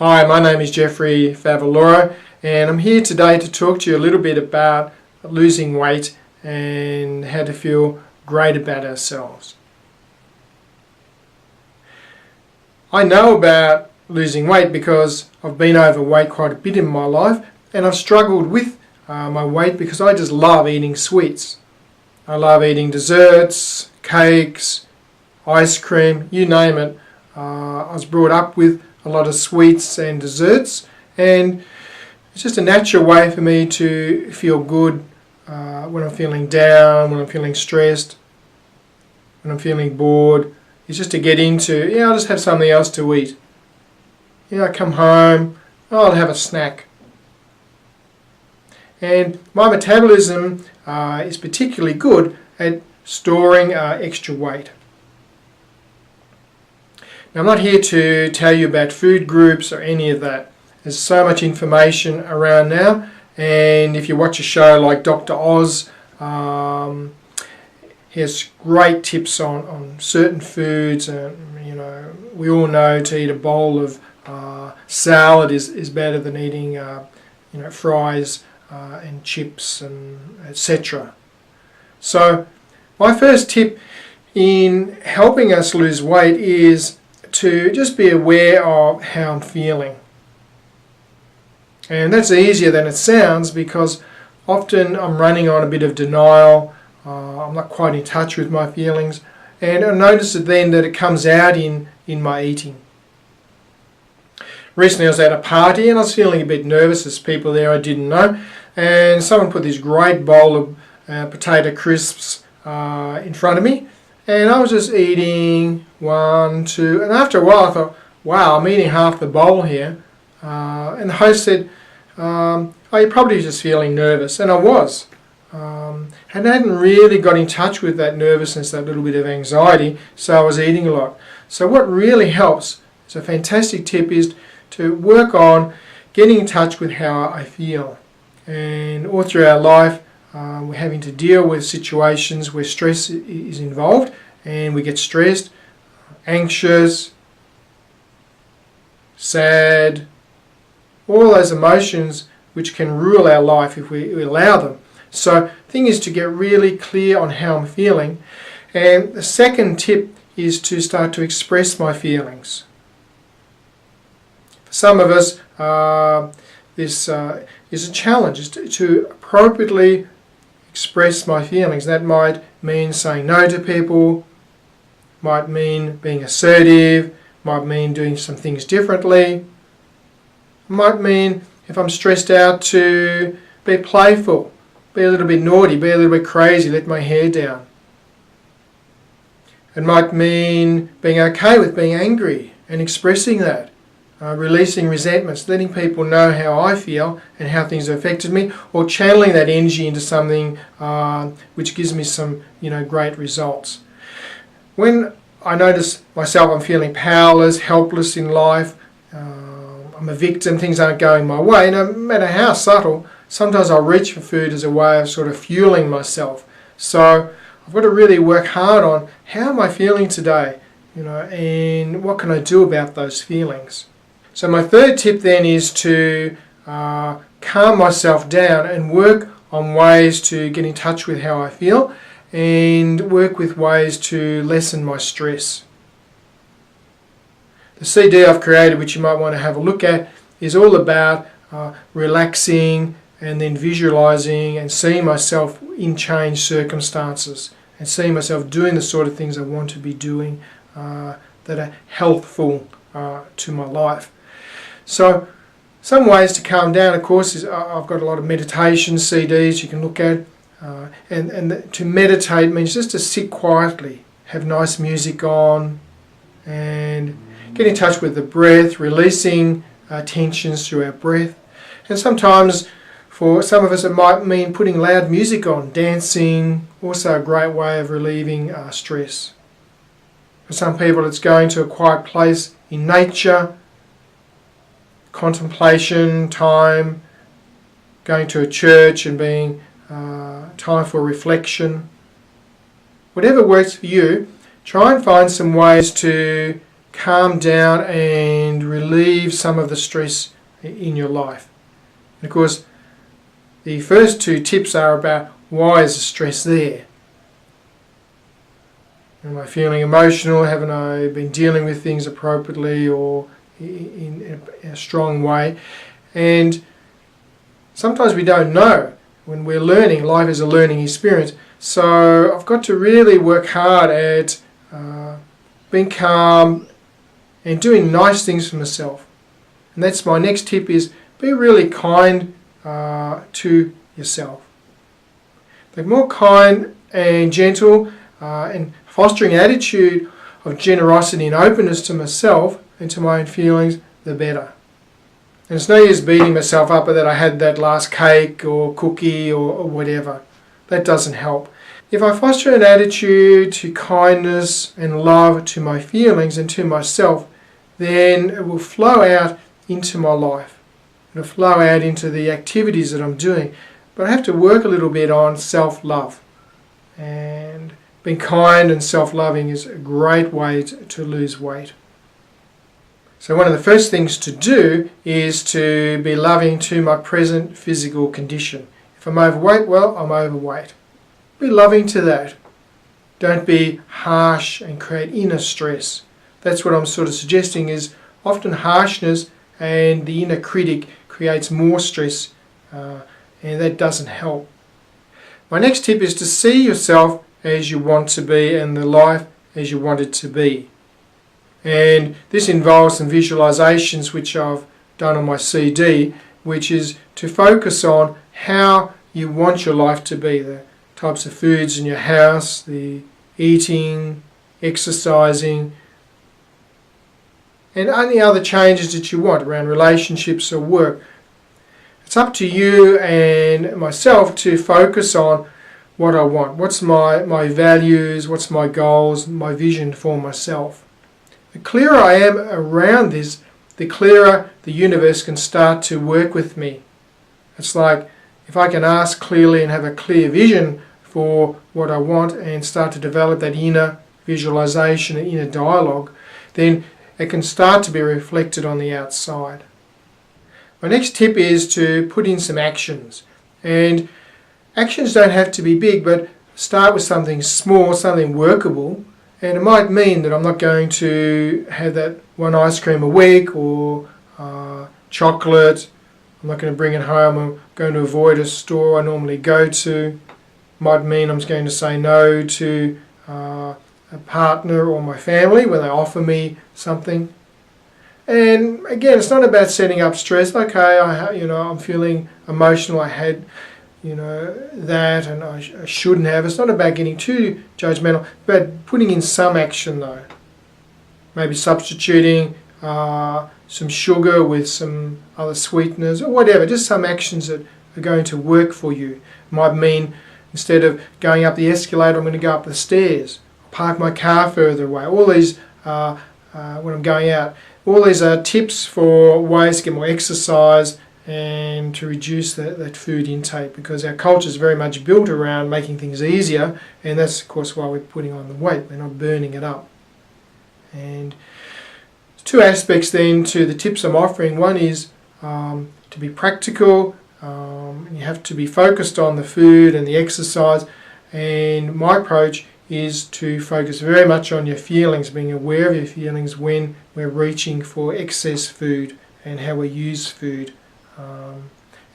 Hi, my name is Geoffrey Favaloro, and I'm here today to talk to you a little bit about losing weight and how to feel great about ourselves. I know about losing weight because I've been overweight quite a bit in my life, and I've struggled with my weight because I just love eating sweets. I love eating desserts, cakes, ice cream, you name it. I was brought up with a lot of sweets and desserts, and it's just a natural way for me to feel good when I'm feeling down, when I'm feeling stressed, when I'm feeling bored. It's just to get into, I'll just have something else to eat. I come home, I'll have a snack. And my metabolism is particularly good at storing extra weight. Now, I'm not here to tell you about food groups or any of that. There's so much information around now, and if you watch a show like Dr. Oz, he has great tips on certain foods. We all know to eat a bowl of salad is better than eating fries and chips and etc. So my first tip in helping us lose weight is to just be aware of how I'm feeling. And that's easier than it sounds, because often I'm running on a bit of denial. I'm not quite in touch with my feelings, and I notice then that it comes out in my eating. Recently I was at a party and I was feeling a bit nervous. There's people there I didn't know, and someone put this great bowl of potato crisps in front of me, and I was just eating one, two, and after a while I thought, wow, I'm eating half the bowl here. And the host said, oh, you're probably just feeling nervous. And I was. And I hadn't really got in touch with that nervousness, that little bit of anxiety, so I was eating a lot. So what really helps, it's a fantastic tip, is to work on getting in touch with how I feel. And all through our life, we're having to deal with situations where stress is involved, and we get stressed, anxious, sad, all those emotions which can rule our life if we allow them. So the thing is to get really clear on how I'm feeling. And the second tip is to start to express my feelings. For some of us, this is a challenge, to appropriately express my feelings. That might mean saying no to people, might mean being assertive, might mean doing some things differently, might mean, if I'm stressed out, to be playful, be a little bit naughty, be a little bit crazy, let my hair down. It might mean being okay with being angry and expressing that, releasing resentments, letting people know how I feel and how things have affected me, or channeling that energy into something which gives me some great results. When I notice myself I'm feeling powerless, helpless in life, I'm a victim, things aren't going my way, no matter how subtle, sometimes I'll reach for food as a way of sort of fueling myself. So I've got to really work hard on how am I feeling today, and what can I do about those feelings. So my third tip then is to calm myself down and work on ways to get in touch with how I feel, and work with ways to lessen my stress. The CD I've created, which you might want to have a look at, is all about relaxing and then visualizing and seeing myself in changed circumstances and seeing myself doing the sort of things I want to be doing that are healthful to my life. So some ways to calm down, of course, is I've got a lot of meditation CDs you can look at. And to meditate means just to sit quietly, have nice music on, and get in touch with the breath, releasing tensions through our breath. And sometimes for some of us it might mean putting loud music on, dancing, also a great way of relieving stress. For some people it's going to a quiet place in nature, contemplation time, going to a church and being time for reflection. Whatever works for you, try and find some ways to calm down and relieve some of the stress in your life. And of course, the first two tips are about why is the stress there? Am I feeling emotional? Haven't I been dealing with things appropriately or in a strong way? And sometimes we don't know. When we're learning, life is a learning experience. So I've got to really work hard at being calm and doing nice things for myself. And that's my next tip, is be really kind to yourself. Be more kind and gentle and fostering an attitude of generosity and openness to myself and to my own feelings, the better. And it's no use beating myself up that I had that last cake or cookie or whatever. That doesn't help. If I foster an attitude to kindness and love to my feelings and to myself, then it will flow out into my life. It'll flow out into the activities that I'm doing. But I have to work a little bit on self-love. And being kind and self-loving is a great way to lose weight. So one of the first things to do is to be loving to my present physical condition. If I'm overweight, well, I'm overweight. Be loving to that. Don't be harsh and create inner stress. That's what I'm sort of suggesting, is often harshness and the inner critic creates more stress, and that doesn't help. My next tip is to see yourself as you want to be and the life as you want it to be. And this involves some visualizations which I've done on my CD, which is to focus on how you want your life to be, the types of foods in your house, the eating, exercising, and any other changes that you want around relationships or work. It's up to you and myself to focus on what I want. What's my values, what's my goals, my vision for myself. The clearer I am around this, the clearer the universe can start to work with me. It's like if I can ask clearly and have a clear vision for what I want and start to develop that inner visualization and inner dialogue, then it can start to be reflected on the outside. My next tip is to put in some actions. And actions don't have to be big, but start with something small, something workable. And it might mean that I'm not going to have that one ice cream a week or chocolate. I'm not going to bring it home. I'm going to avoid a store I normally go to. Might mean I'm going to say no to a partner or my family when they offer me something. And again, it's not about setting up stress. Okay, I'm feeling emotional. I had that and I shouldn't have. It's not about getting too judgmental, but putting in some action though. Maybe substituting some sugar with some other sweeteners or whatever, just some actions that are going to work for you. Might mean instead of going up the escalator, I'm going to go up the stairs, park my car further away. All these, when I'm going out, all these are tips for ways to get more exercise and to reduce that food intake, because our culture is very much built around making things easier, and that's of course why we're putting on the weight. We're not burning it up. And two aspects then to the tips I'm offering. One is to be practical. You have to be focused on the food and the exercise, and my approach is to focus very much on your feelings, being aware of your feelings when we're reaching for excess food and how we use food.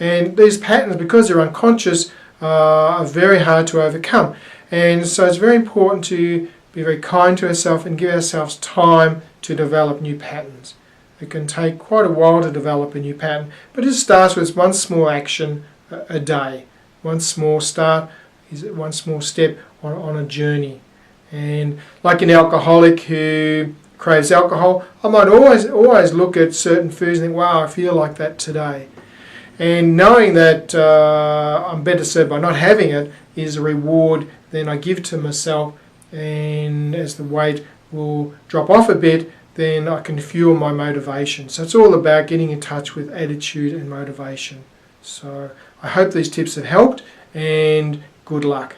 And these patterns, because they're unconscious, are very hard to overcome. And so it's very important to be very kind to ourselves and give ourselves time to develop new patterns. It can take quite a while to develop a new pattern, but it starts with one small action a day. One small start is one small step on a journey. And like an alcoholic who craves alcohol, I might always look at certain foods and think, wow, I feel like that today. And knowing that I'm better served by not having it is a reward then I give to myself, and as the weight will drop off a bit, then I can fuel my motivation. So it's all about getting in touch with attitude and motivation. So I hope these tips have helped, and good luck.